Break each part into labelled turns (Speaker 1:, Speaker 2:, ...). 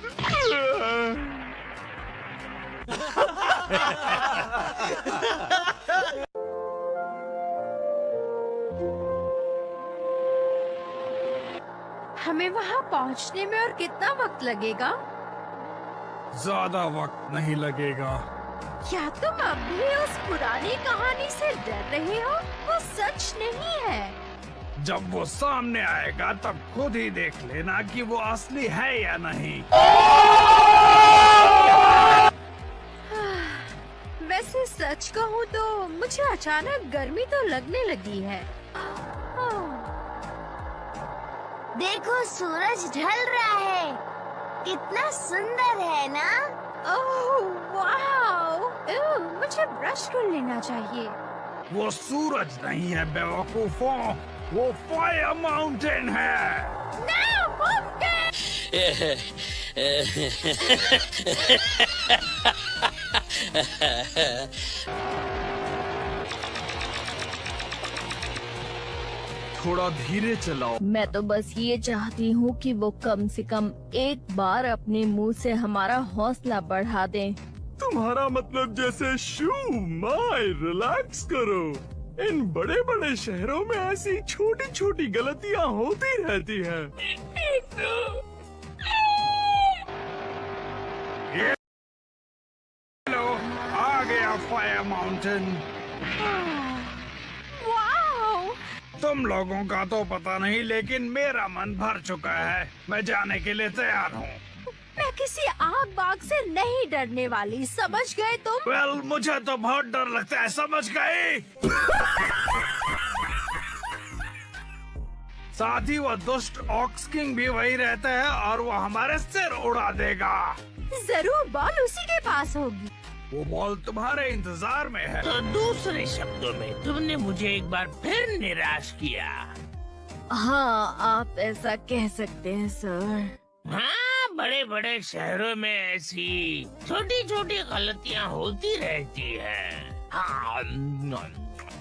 Speaker 1: सूरज।
Speaker 2: हमें वहाँ पहुँचने में और कितना वक्त लगेगा?
Speaker 1: ज्यादा वक्त नहीं लगेगा।
Speaker 2: क्या तुम अब भी उस पुरानी कहानी से डर रहे हो? वो सच नहीं है।
Speaker 1: जब वो सामने आएगा तब खुद ही देख लेना कि वो असली है या नहीं।
Speaker 2: वैसे सच कहूँ तो मुझे अचानक गर्मी तो लगने लगी है।
Speaker 3: देखो सूरज ढल रहा है, कितना सुंदर है ना?
Speaker 2: Oh wow! मुझे ब्रश कर लेना चाहिए।
Speaker 1: वो सूरज नहीं है बेवकूफों, वो फायर माउंटेन है।
Speaker 2: No, pumpkin!
Speaker 1: थोड़ा धीरे चलाओ।
Speaker 4: मैं तो बस ये चाहती हूँ कि वो कम से कम एक बार अपने मुंह से हमारा हौसला बढ़ा दें।
Speaker 1: तुम्हारा मतलब जैसे शू माय रिलैक्स करो। इन बड़े बड़े शहरों में ऐसी छोटी छोटी गलतियाँ होती रहती हैं। ये लो, आ गया फायर माउंटेन।
Speaker 2: वाओ!
Speaker 1: तुम लोगों का तो पता नहीं, लेकिन मेरा मन भर चुका है। मैं जाने के लिए तैयार हूँ।
Speaker 2: मैं किसी आग बाग से नहीं डरने वाली, समझ गए तुम?
Speaker 1: वेल, मुझे तो बहुत डर लगता है, समझ गई? साथ ही वो दुष्ट ऑक्स किंग भी वही रहता है और वो हमारे सिर उड़ा देगा।
Speaker 2: जरूर बॉल उसी के पास होगी।
Speaker 1: वो बॉल तुम्हारे इंतजार में है।
Speaker 5: तो दूसरे शब्दों में तुमने मुझे एक बार फिर निराश किया।
Speaker 4: हाँ, आप ऐसा कह सकते हैं सर।
Speaker 5: हाँ, बड़े बड़े शहरों में ऐसी छोटी छोटी गलतियाँ होती रहती हैं। हाँ,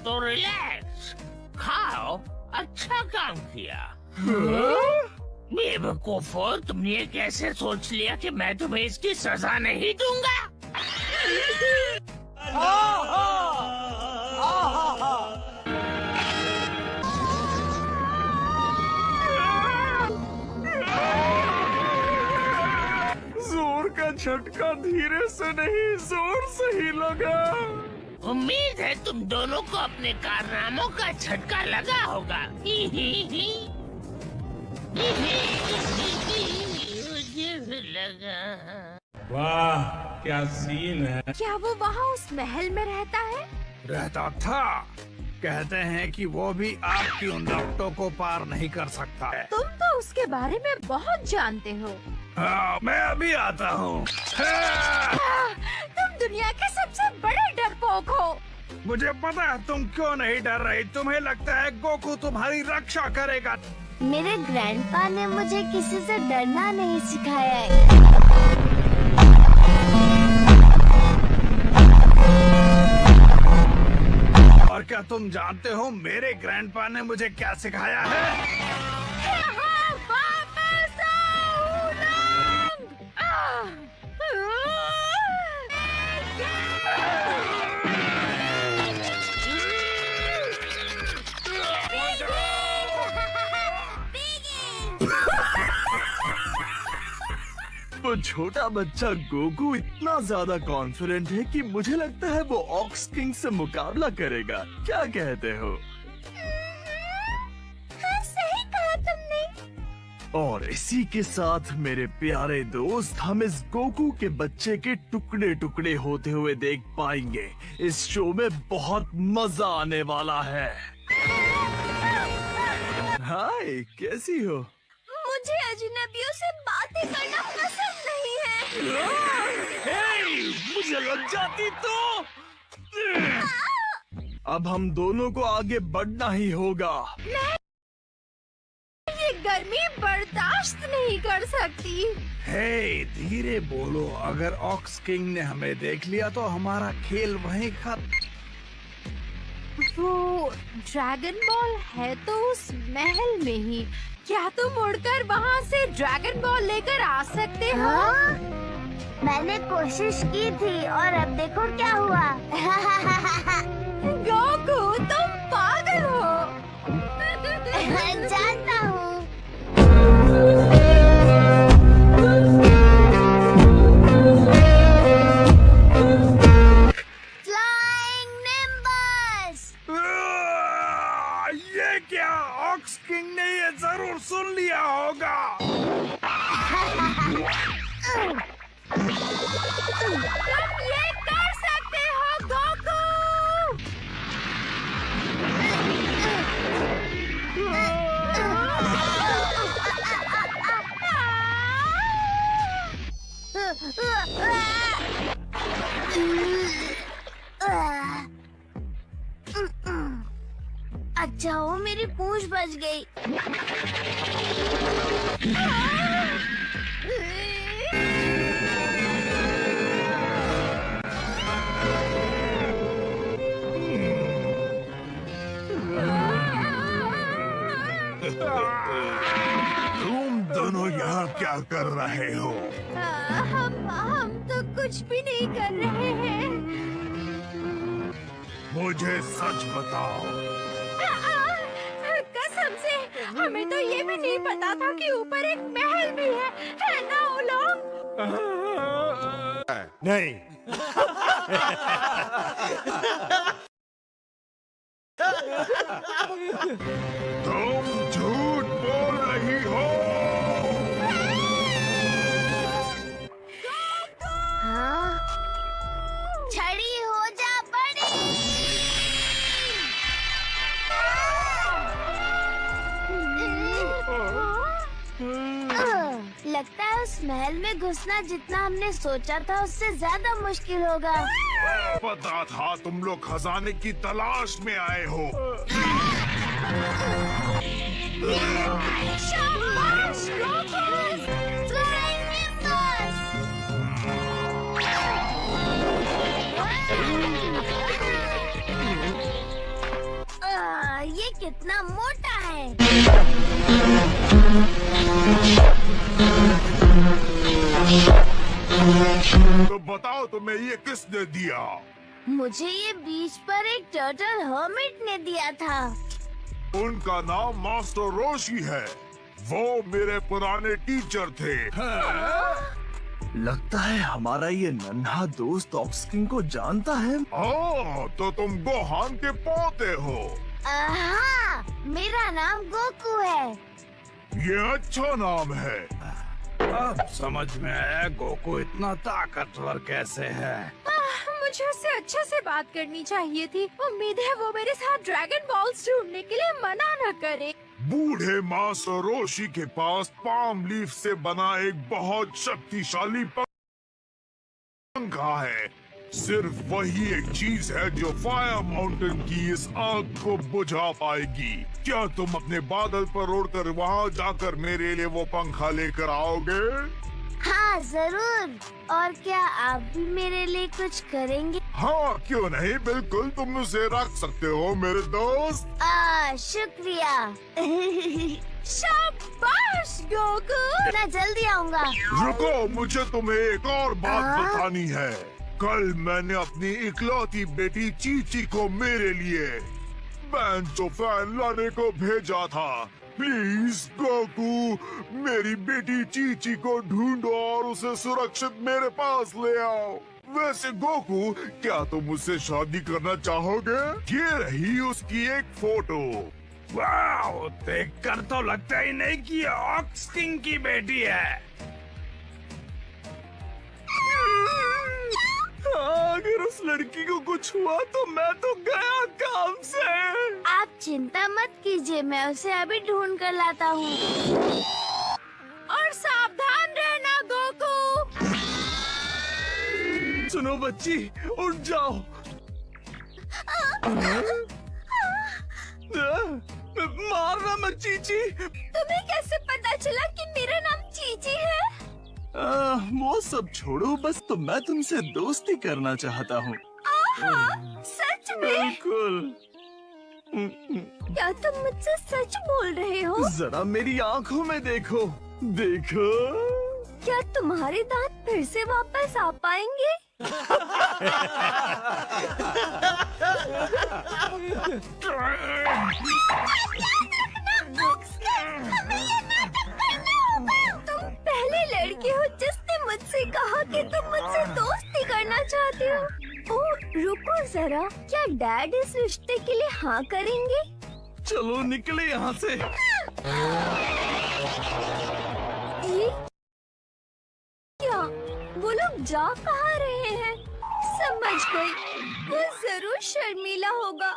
Speaker 5: तो रिलैक्स, खाओ, अच्छा काम किया। बेवकूफो, तुमने ये कैसे सोच लिया कि मैं तुम्हें इसकी सजा नहीं दूंगा?
Speaker 1: जोर का झटका धीरे से नहीं, जोर से ही लगा।
Speaker 5: उम्मीद है तुम दोनों को अपने कारनामों का झटका लगा होगा। मुझे लगा।
Speaker 1: वाह, क्या सीन है।
Speaker 2: क्या वो वहाँ उस महल में रहता है?
Speaker 1: रहता था। कहते हैं कि वो भी आपकी उन रफ्तों को पार नहीं कर सकता है।
Speaker 2: तुम तो उसके बारे में बहुत जानते हो।
Speaker 1: हाँ, मैं अभी आता हूँ। हाँ!
Speaker 2: तुम दुनिया के सबसे बड़े डरपोक हो।
Speaker 1: मुझे पता है तुम क्यों नहीं डर रही। तुम्हें लगता है गोकू तुम्हारी रक्षा करेगा।
Speaker 3: मेरे ग्रैंडपा ने मुझे किसी से डरना नहीं सिखाया है।
Speaker 1: और क्या तुम जानते हो मेरे ग्रैंडपा ने मुझे क्या सिखाया है?
Speaker 2: वापस आओ, उड़ान!
Speaker 6: वो छोटा बच्चा गोकू इतना ज्यादा कॉन्फिडेंट है कि मुझे लगता है वो ऑक्स किंग से मुकाबला करेगा। क्या कहते हो?
Speaker 3: हाँ, सही कहा तुमने।
Speaker 6: और इसी के साथ मेरे प्यारे दोस्त, हम इस गोकू के बच्चे के टुकड़े टुकड़े होते हुए देख पाएंगे। इस शो में बहुत मजा आने वाला है। हाय, कैसी हो?
Speaker 3: मुझे अजनबियों से बातें करना पसंद नहीं है।
Speaker 6: मुझे लग जाती तो। अब हम दोनों को आगे बढ़ना ही होगा।
Speaker 2: ये गर्मी बर्दाश्त नहीं कर सकती।
Speaker 1: हे, धीरे बोलो। अगर ऑक्स किंग ने हमें देख लिया तो हमारा खेल वहीं खत्म।
Speaker 2: वो ड्रैगन बॉल है तो उस महल में ही। क्या तुम उड़कर वहाँ से ड्रैगन बॉल लेकर आ सकते हो?
Speaker 3: हाँ? मैंने कोशिश की थी और अब देखो क्या हुआ।
Speaker 2: गोकू, तुम पागल हो।
Speaker 3: जानता हूँ। Flying nimbus.
Speaker 1: ये क्या? ऑक्स किंग ने ये जरूर सुन लिया होगा।
Speaker 2: तुम ये कर सकते हो गोकू।
Speaker 3: अच्छा हो मेरी पूंछ बच गई।
Speaker 1: तुम दोनों यहाँ क्या कर रहे हो?
Speaker 2: हम तो कुछ भी नहीं कर रहे हैं।
Speaker 1: मुझे सच बताओ।
Speaker 2: कसम से हमें तो ये भी नहीं पता था कि ऊपर एक महल भी है ना उलोंग?
Speaker 1: नहीं। तुम झूठ बोल रही हो।
Speaker 3: हाँ? छड़ी हो जा बड़ी। लगता है उस महल में घुसना जितना हमने सोचा था उससे ज्यादा मुश्किल होगा।
Speaker 1: पता था तुम लोग खजाने की तलाश में आए हो।
Speaker 3: शाबाश गोकू! Flying nimbus! ये कितना मोटा है।
Speaker 1: तो बताओ तुम्हें ये किसने दिया?
Speaker 3: मुझे ये बीच पर एक टर्टल हर्मिट ने दिया था।
Speaker 1: उनका नाम मास्टर रोशी है। वो मेरे पुराने टीचर थे।
Speaker 6: लगता है हमारा ये नन्हा दोस्त ऑक्स किंग को जानता है।
Speaker 1: ओह, तो तुम गोहान के पोते हो।
Speaker 3: हाँ, मेरा नाम गोकू है।
Speaker 1: ये अच्छा नाम है।
Speaker 7: अब समझ में आया गोकू इतना ताकतवर कैसे है।
Speaker 2: मुझे उससे अच्छे से बात करनी चाहिए थी। उम्मीद है वो मेरे साथ ड्रैगन बॉल्स ढूंढने के लिए मना न करे।
Speaker 1: बूढ़े मास्टर रोशी के पास पाम लीफ से बना एक बहुत शक्तिशाली पंखा है। सिर्फ वही एक चीज है जो फायर माउंटेन की इस आग को बुझा पाएगी। क्या तुम अपने बादल पर उड़कर वहाँ जाकर मेरे लिए वो पंखा लेकर आओगे?
Speaker 3: हाँ जरूर। और क्या आप भी मेरे लिए कुछ करेंगे?
Speaker 1: हाँ, क्यों नहीं, बिल्कुल तुम उसे रख सकते हो मेरे दोस्त।
Speaker 3: शुक्रिया।
Speaker 2: शाबाश गोकू।
Speaker 3: मैं जल्दी आऊँगा।
Speaker 1: रुको, मुझे तुम्हें एक और बात
Speaker 3: हाँ?
Speaker 1: बतानी है। कल मैंने अपनी इकलौती बेटी चीची को मेरे लिए बैंचो फैन लाने को भेजा था। प्लीज गोकू, मेरी बेटी चीची को ढूंढो और उसे सुरक्षित मेरे पास ले आओ। वैसे गोकू, क्या तुम उससे शादी करना चाहोगे? ये रही उसकी एक फोटो।
Speaker 7: वाह, देखकर तो लगता ही नहीं कि ये ऑक्स किंग की बेटी है।
Speaker 6: अगर उस लड़की को कुछ हुआ तो मैं तो गया काम से।
Speaker 3: आप चिंता मत कीजिए, मैं उसे अभी ढूंढ कर लाता हूँ।
Speaker 2: और सावधान रहना गोकू।
Speaker 6: सुनो बच्ची, उठ जाओ। मारना मत चीची।
Speaker 2: तुम्हें कैसे पता चला कि मेरा नाम चीची है?
Speaker 6: वो सब छोड़ो, बस तो मैं तुमसे दोस्ती करना चाहता हूँ।
Speaker 2: सच में?
Speaker 6: बिल्कुल।
Speaker 4: क्या तुम मुझसे सच बोल रहे हो?
Speaker 6: जरा मेरी आंखों में देखो, देखो।
Speaker 4: क्या तुम्हारे दांत फिर से वापस आ पाएंगे? तुम पहली लड़की हो जिसने मुझसे कहा कि तुम मुझसे दोस्ती करना चाहते हो। ओह, रुको जरा, क्या डैड इस रिश्ते के लिए हाँ करेंगे?
Speaker 6: चलो निकले यहाँ से।
Speaker 4: ये क्या? वो लोग जा कहाँ रहे हैं? समझ गई, वो जरूर शर्मीला होगा।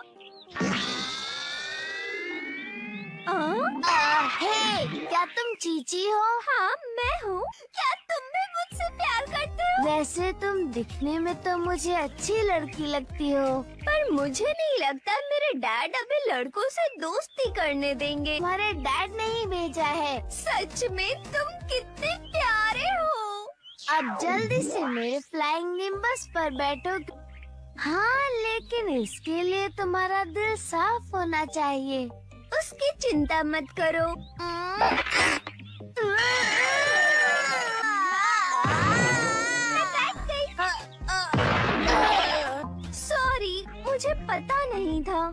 Speaker 3: हे, क्या तुम चीची हो?
Speaker 4: हाँ, मैं हूँ। क्या तुम भी मुझसे प्यार करते हो?
Speaker 3: वैसे तुम दिखने में तो मुझे अच्छी लड़की लगती हो।
Speaker 4: पर मुझे नहीं लगता मेरे डैड अभी लड़कों से दोस्ती करने देंगे।
Speaker 3: तुम्हारे डैड ने ही भेजा है।
Speaker 4: सच में तुम कितने प्यारे हो।
Speaker 3: अब जल्दी से मेरे फ्लाइंग निम्बस पर बैठो। हाँ, लेकिन इसके लिए तुम्हारा दिल साफ होना चाहिए।
Speaker 4: उसकी चिंता मत करो। सॉरी, मुझे पता नहीं था।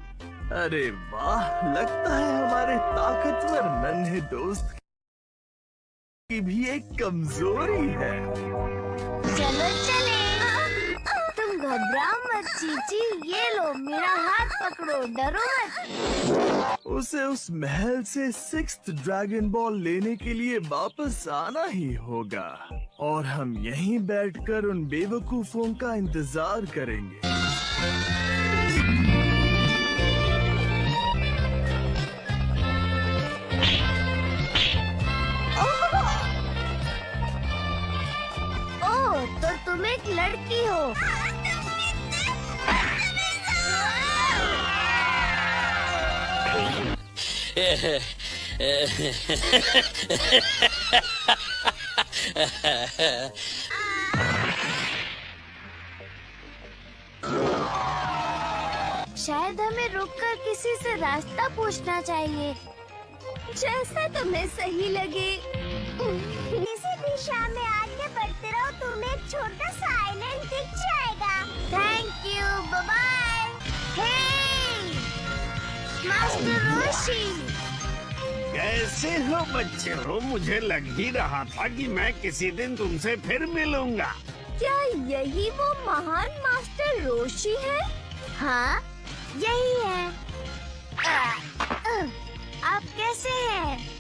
Speaker 6: अरे वाह, लगता है हमारे ताकतवर नन्हे दोस्त की भी एक कमजोरी है।
Speaker 3: चलो चले। तुम घबराओ मत चीची, ये लो मेरा हाथ पकड़ो, डरो मत।
Speaker 6: उसे उस महल से 6th ड्रैगन बॉल लेने के लिए वापस आना ही होगा और हम यहीं बैठकर उन बेवकूफों का इंतजार करेंगे।
Speaker 3: ओह, तो तुम एक लड़की हो। शायद हमें रुककर किसी से रास्ता पूछना चाहिए।
Speaker 4: जैसा तुम्हें सही लगे।
Speaker 3: इसी दिशा में आगे बढ़ते रहो, तुम्हें एक छोटा सा आइलैंड दिख जाएगा। Thank you, bye bye. Hey master Roshi,
Speaker 7: कैसे हो बच्चे हो? मुझे लग ही रहा था कि मैं किसी दिन तुमसे फिर मिलूंगा।
Speaker 4: क्या यही वो महान मास्टर रोशी है?
Speaker 3: हाँ, यही है। आप कैसे हैं?